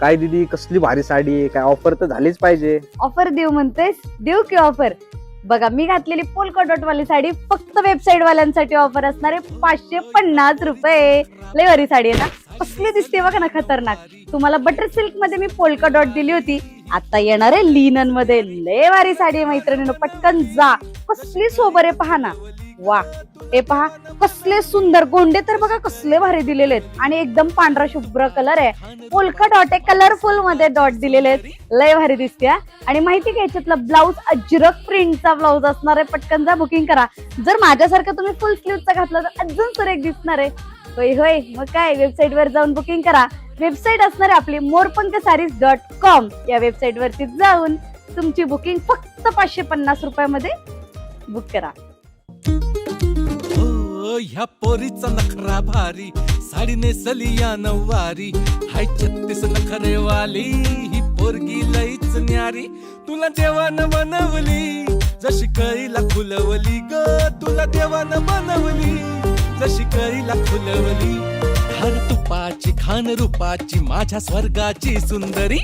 काय दीदी कसली भारी साडी आहे, काय ऑफर तर झालीच पाहिजे. ऑफर देऊ म्हणतेस? देऊ की ऑफर. बघा मी घातलेली पोल्का डॉट वाली साडी फक्त वेबसाईट वाल्यांसाठी ऑफर असणार आहे 550 रुपये. लय भारी साडी आहे ना, कसली दिसते बघा ना, खतरनाक. तुम्हाला बटर सिल्क मध्ये मी पोल्का डॉट दिली होती, आता येणार आहे लिनन मध्ये. लय भारी साडी आहे मैत्रिणींनो, पटकन जा. कसली सोबर आहे पहा ना, वा. हे पहा कसले सुंदर गोंडे तर बघा कसले भारी दिलेले आहेत आणि एकदम पांढरा शुभ्र कलर आहे. पोल्का डॉट आहे, कलरफुल मध्ये डॉट दिलेले आहेत. लय भारी दिसते. आणि माहिती का याच्यातला ब्लाऊज अजरक प्रिंटचा ब्लाऊज असणार आहे. पटकन जा बुकिंग करा. जर माझ्यासारखं तुम्ही फुल स्लीवचा घातला तर अजून सुरेख दिसणार आहे. होय होय, मग काय, वेबसाईट वर जाऊन बुकिंग करा. वेबसाईट असणार आहे आपली morpankasarees.com. या वेबसाईट वरती जाऊन तुमची बुकिंग फक्त 550 रुपयामध्ये बुक करा. ह्या पोरीचा नखरा भारी, साडी नेसली या नऊवारी, हाय 36 नखरेवाली, ही पोरगी लईच न्यारी. तुला देवानं बनवली जशी कळीला फुलवली ग, तुला देवानं बनवली जशी कळीला फुलवली. हर तुपाची खान रूपाची माझ्या स्वर्गाची सुंदरी.